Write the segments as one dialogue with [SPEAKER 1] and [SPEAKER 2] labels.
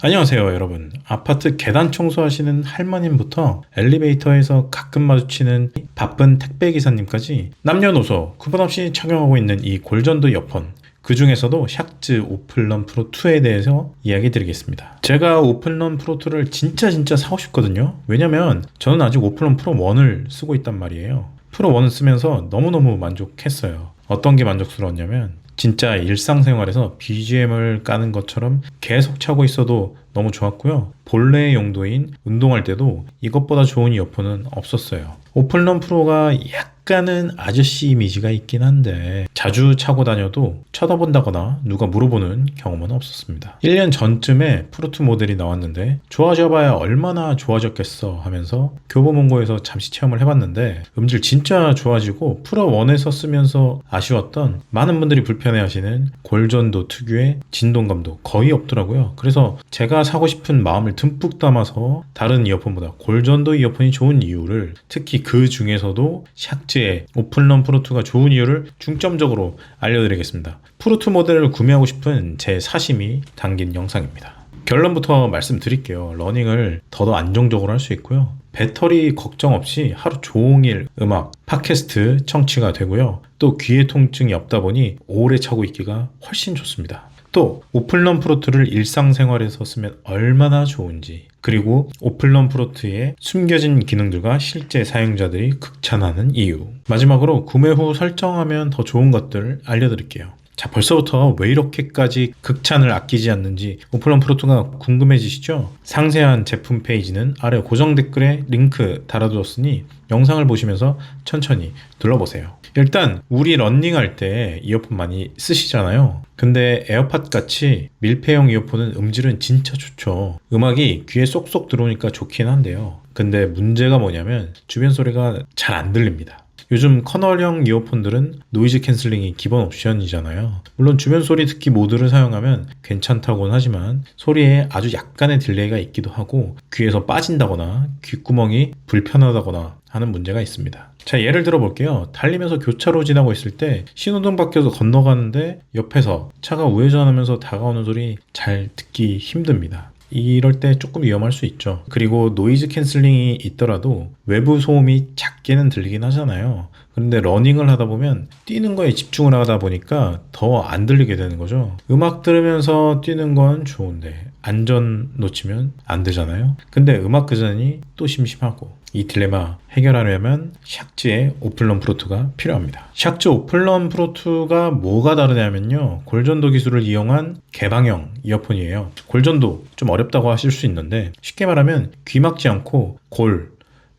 [SPEAKER 1] 안녕하세요, 여러분. 아파트 계단 청소하시는 할머님부터 엘리베이터에서 가끔 마주치는 바쁜 택배 기사님까지 남녀노소 구분 없이 착용하고 있는 이 골전도 이어폰. 그 중에서도 샥즈 오픈런 프로 2에 대해서 이야기 드리겠습니다. 제가 오픈런 프로 2를 진짜 사고 싶거든요. 왜냐면 저는 아직 오픈런 프로 1을 쓰고 있단 말이에요. 프로 1을 쓰면서 너무너무 만족했어요. 어떤 게 만족스러웠냐면 진짜 일상생활에서 BGM을 까는 것처럼 계속 차고 있어도 너무 좋았고요. 본래 용도인 운동할 때도 이것보다 좋은 이어폰은 없었어요. 오픈런 프로가 약간은 아저씨 이미지가 있긴 한데 자주 차고 다녀도 쳐다본다거나 누가 물어보는 경험은 없었습니다. 1년 전쯤에 프로2 모델이 나왔는데 좋아져봐야 얼마나 좋아졌겠어 하면서 교보문고에서 잠시 체험을 해봤는데 음질 진짜 좋아지고 프로1에서 쓰면서 아쉬웠던 많은 분들이 불편해하시는 골전도 특유의 진동감도 거의 없더라고요. 그래서 제가 사고 싶은 마음을 듬뿍 담아서 다른 이어폰보다 골전도 이어폰이 좋은 이유를, 특히 그 중에서도 샥즈의 오픈런 프로2가 좋은 이유를 중점적으로 알려드리겠습니다. 프로2 모델을 구매하고 싶은 제 사심이 담긴 영상입니다. 결론부터 말씀드릴게요. 러닝을 더더 안정적으로 할 수 있고요. 배터리 걱정 없이 하루 종일 음악, 팟캐스트 청취가 되고요. 또 귀의 통증이 없다 보니 오래 차고 있기가 훨씬 좋습니다. 또 오픈런 프로2를 일상생활에서 쓰면 얼마나 좋은지, 그리고 오픈런 프로2의 숨겨진 기능들과 실제 사용자들이 극찬하는 이유, 마지막으로 구매 후 설정하면 더 좋은 것들을 알려드릴게요. 자, 벌써부터 왜 이렇게까지 극찬을 아끼지 않는지 오픈런 프로2가 궁금해지시죠? 상세한 제품 페이지는 아래 고정 댓글에 링크 달아두었으니 영상을 보시면서 천천히 둘러보세요. 일단 우리 러닝할 때 이어폰 많이 쓰시잖아요. 근데 에어팟 같이 밀폐형 이어폰은 음질은 진짜 좋죠. 음악이 귀에 쏙쏙 들어오니까 좋긴 한데요. 근데 문제가 뭐냐면 주변 소리가 잘 안 들립니다. 요즘 커널형 이어폰들은 노이즈 캔슬링이 기본 옵션이잖아요. 물론 주변 소리 듣기 모드를 사용하면 괜찮다고는 하지만 소리에 아주 약간의 딜레이가 있기도 하고 귀에서 빠진다거나 귓구멍이 불편하다거나 하는 문제가 있습니다. 자, 예를 들어 볼게요. 달리면서 교차로 지나고 있을 때 신호등 바뀌어서 건너가는데 옆에서 차가 우회전하면서 다가오는 소리 잘 듣기 힘듭니다. 이럴 때 조금 위험할 수 있죠. 그리고 노이즈 캔슬링이 있더라도 외부 소음이 작게는 들리긴 하잖아요. 그런데 러닝을 하다 보면 뛰는 거에 집중을 하다 보니까 더 안 들리게 되는 거죠. 음악 들으면서 뛰는 건 좋은데 안전 놓치면 안 되잖아요. 근데 음악 그전이 또 심심하고, 이 딜레마 해결하려면 샥즈의 오픈런 프로2가 필요합니다. 샥즈 오픈런 프로2가 뭐가 다르냐면요, 골전도 기술을 이용한 개방형 이어폰이에요. 골전도 좀 어렵다고 하실 수 있는데 쉽게 말하면 귀 막지 않고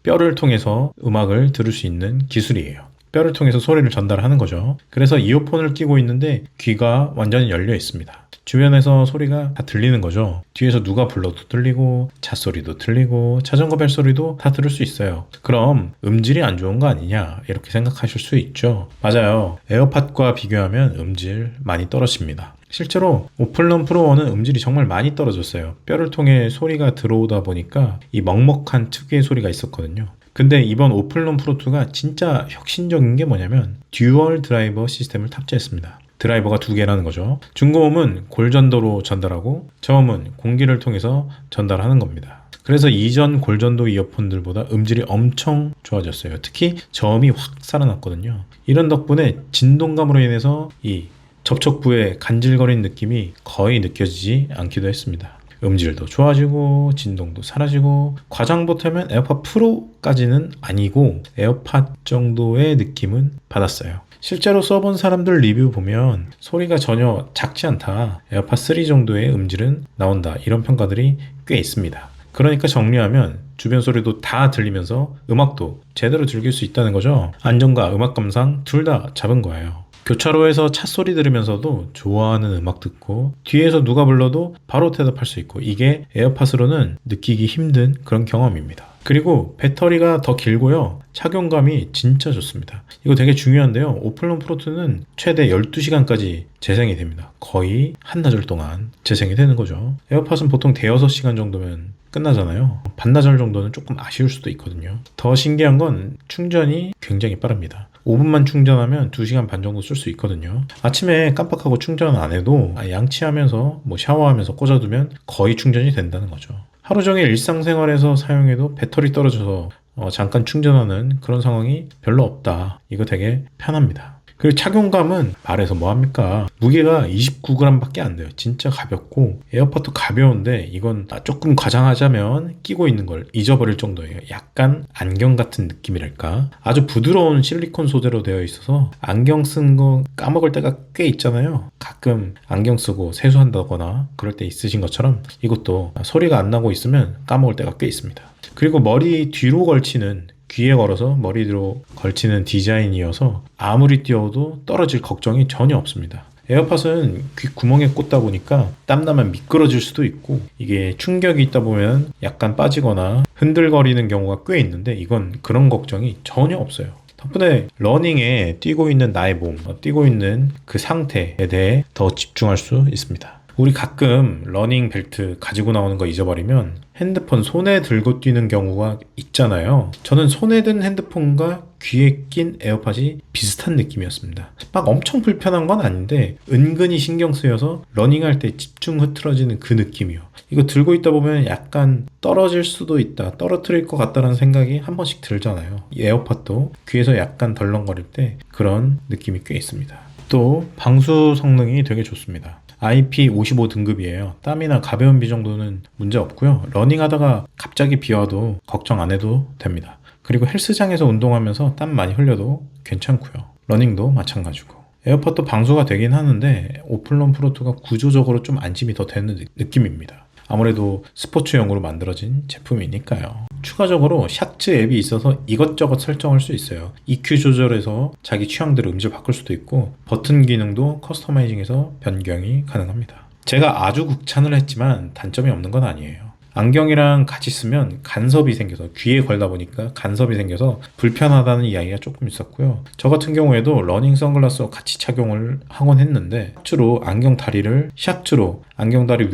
[SPEAKER 1] 뼈를 통해서 음악을 들을 수 있는 기술이에요. 뼈를 통해서 소리를 전달하는 거죠. 그래서 이어폰을 끼고 있는데 귀가 완전히 열려 있습니다. 주변에서 소리가 다 들리는 거죠. 뒤에서 누가 불러도 들리고 잣소리도 들리고 자전거 벨소리도 다 들을 수 있어요. 그럼 음질이 안 좋은 거 아니냐 이렇게 생각하실 수 있죠. 맞아요. 에어팟과 비교하면 음질 많이 떨어집니다. 실제로 오픈런 프로1은 음질이 정말 많이 떨어졌어요. 뼈를 통해 소리가 들어오다 보니까 이 먹먹한 특유의 소리가 있었거든요. 근데 이번 오픈런 프로2가 진짜 혁신적인 게 뭐냐면 듀얼 드라이버 시스템을 탑재했습니다. 드라이버가 2개라는 거죠. 중고음은 골전도로 전달하고 저음은 공기를 통해서 전달하는 겁니다. 그래서 이전 골전도 이어폰들보다 음질이 엄청 좋아졌어요. 특히 저음이 확 살아났거든요. 이런 덕분에 진동감으로 인해서 이 접촉부의 간질거리는 느낌이 거의 느껴지지 않기도 했습니다. 음질도 좋아지고 진동도 사라지고 과장 보태면 에어팟 프로까지는 아니고 에어팟 정도의 느낌은 받았어요. 실제로 써본 사람들 리뷰 보면 소리가 전혀 작지 않다, 에어팟 3 정도의 음질은 나온다, 이런 평가들이 꽤 있습니다. 그러니까 정리하면 주변 소리도 다 들리면서 음악도 제대로 즐길 수 있다는 거죠. 안전과 음악 감상 둘 다 잡은 거예요. 교차로에서 차 소리 들으면서도 좋아하는 음악 듣고 뒤에서 누가 불러도 바로 대답할 수 있고, 이게 에어팟으로는 느끼기 힘든 그런 경험입니다. 그리고 배터리가 더 길고요. 착용감이 진짜 좋습니다. 이거 되게 중요한데요. 오픈런 프로2는 최대 12시간까지 재생이 됩니다. 거의 한나절 동안 재생이 되는 거죠. 에어팟은 보통 대여섯 시간 정도면 끝나잖아요. 반나절 정도는 조금 아쉬울 수도 있거든요. 더 신기한 건 충전이 굉장히 빠릅니다. 5분만 충전하면 2시간 반 정도 쓸 수 있거든요. 아침에 깜빡하고 충전 안 해도 양치하면서 뭐 샤워하면서 꽂아두면 거의 충전이 된다는 거죠. 하루 종일 일상생활에서 사용해도 배터리 떨어져서 잠깐 충전하는 그런 상황이 별로 없다. 이거 되게 편합니다. 그리고 착용감은 말해서 뭐합니까? 무게가 29g밖에 안 돼요. 진짜 가볍고 에어팟도 가벼운데 이건 조금 과장하자면 끼고 있는 걸 잊어버릴 정도예요. 약간 안경 같은 느낌이랄까? 아주 부드러운 실리콘 소재로 되어 있어서 안경 쓴 거 까먹을 때가 꽤 있잖아요. 가끔 안경 쓰고 세수한다거나 그럴 때 있으신 것처럼 이것도 소리가 안 나고 있으면 까먹을 때가 꽤 있습니다. 그리고 머리 뒤로 걸치는 귀에 걸어서 머리 뒤로 걸치는 디자인이어서 아무리 띄워도 떨어질 걱정이 전혀 없습니다. 에어팟은 귀 구멍에 꽂다 보니까 땀나면 미끄러질 수도 있고 이게 충격이 있다 보면 약간 빠지거나 흔들거리는 경우가 꽤 있는데 이건 그런 걱정이 전혀 없어요. 덕분에 러닝에 뛰고 있는 나의 몸, 뛰고 있는 그 상태에 대해 더 집중할 수 있습니다. 우리 가끔 러닝 벨트 가지고 나오는 거 잊어버리면 핸드폰 손에 들고 뛰는 경우가 있잖아요. 저는 손에 든 핸드폰과 귀에 낀 에어팟이 비슷한 느낌이었습니다. 막 엄청 불편한 건 아닌데 은근히 신경 쓰여서 러닝할 때 집중 흐트러지는 그 느낌이요. 이거 들고 있다 보면 약간 떨어질 수도 있다, 떨어뜨릴 것 같다는 생각이 한 번씩 들잖아요. 이 에어팟도 귀에서 약간 덜렁거릴 때 그런 느낌이 꽤 있습니다. 또 방수 성능이 되게 좋습니다. IP55 등급이에요. 땀이나 가벼운 비 정도는 문제 없고요. 러닝하다가 갑자기 비 와도 걱정 안 해도 됩니다. 그리고 헬스장에서 운동하면서 땀 많이 흘려도 괜찮고요. 러닝도 마찬가지고. 에어팟도 방수가 되긴 하는데 오플런 프로2가 구조적으로 좀 안심이 더 되는 느낌입니다. 아무래도 스포츠용으로 만들어진 제품이니까요. 추가적으로 샥츠 앱이 있어서 이것저것 설정할 수 있어요. EQ 조절해서 자기 취향대로 음질 바꿀 수도 있고 버튼 기능도 커스터마이징해서 변경이 가능합니다. 제가 아주 극찬을 했지만 단점이 없는 건 아니에요. 안경이랑 같이 쓰면 간섭이 생겨서 귀에 걸다 보니까 간섭이 생겨서 불편하다는 이야기가 조금 있었고요. 저 같은 경우에도 러닝 선글라스와 같이 착용을 하곤 했는데 샥츠로 안경 다리를 샥츠로 안경 다리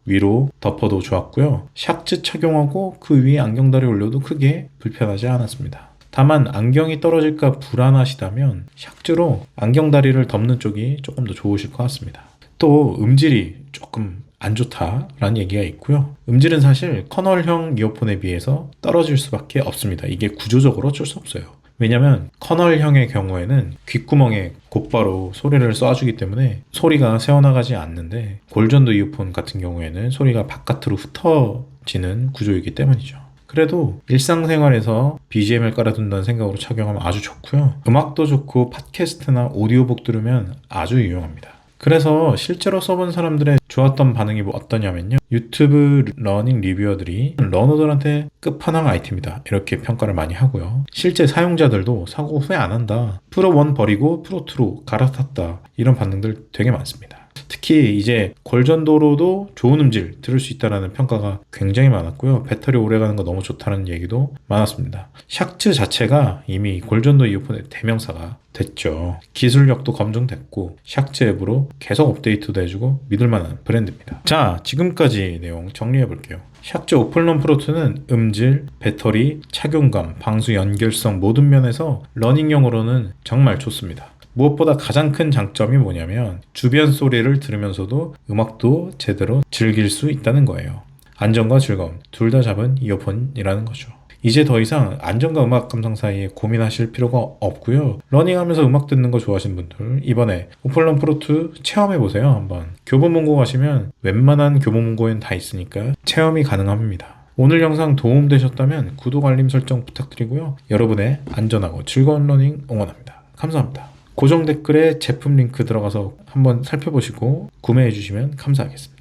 [SPEAKER 1] 위로 덮어도 좋았고요. 샥츠 착용하고 그 위에 안경 다리 올려도 크게 불편하지 않았습니다. 다만 안경이 떨어질까 불안하시다면 샥츠로 안경 다리를 덮는 쪽이 조금 더 좋으실 것 같습니다. 또 음질이 조금 안 좋다라는 얘기가 있고요. 음질은 사실 커널형 이어폰에 비해서 떨어질 수밖에 없습니다. 이게 구조적으로 어쩔 수 없어요. 왜냐면 커널형의 경우에는 귓구멍에 곧바로 소리를 쏴주기 때문에 소리가 새어나가지 않는데 골전도 이어폰 같은 경우에는 소리가 바깥으로 흩어지는 구조이기 때문이죠. 그래도 일상생활에서 BGM을 깔아둔다는 생각으로 착용하면 아주 좋고요. 음악도 좋고 팟캐스트나 오디오북 들으면 아주 유용합니다. 그래서 실제로 써본 사람들의 좋았던 반응이 어떠냐면요. 유튜브 러닝 리뷰어들이 러너들한테 끝판왕 아이템이다 이렇게 평가를 많이 하고요. 실제 사용자들도 사고 후회 안 한다. 프로1 버리고 프로2로 갈아탔다. 이런 반응들 되게 많습니다. 특히 이제 골전도로도 좋은 음질 들을 수 있다는 평가가 굉장히 많았고요. 배터리 오래가는 거 너무 좋다는 얘기도 많았습니다. 샥츠 자체가 이미 골전도 이어폰의 대명사가 됐죠. 기술력도 검증됐고 샥츠 앱으로 계속 업데이트도 해주고 믿을만한 브랜드입니다. 자, 지금까지 내용 정리해볼게요. 샥츠 오플런 프로2는 음질, 배터리, 착용감, 방수 연결성 모든 면에서 러닝용으로는 정말 좋습니다. 무엇보다 가장 큰 장점이 뭐냐면 주변 소리를 들으면서도 음악도 제대로 즐길 수 있다는 거예요. 안전과 즐거움 둘 다 잡은 이어폰이라는 거죠. 이제 더 이상 안전과 음악 감상 사이에 고민하실 필요가 없고요. 러닝하면서 음악 듣는 거 좋아하시는 분들 이번에 오플런 프로2 체험해보세요. 한번 교보문고 가시면 웬만한 교보문고엔 다 있으니까 체험이 가능합니다. 오늘 영상 도움되셨다면 구독 알림 설정 부탁드리고요. 여러분의 안전하고 즐거운 러닝 응원합니다. 감사합니다. 고정 댓글에 제품 링크 들어가서 한번 살펴보시고 구매해 주시면 감사하겠습니다.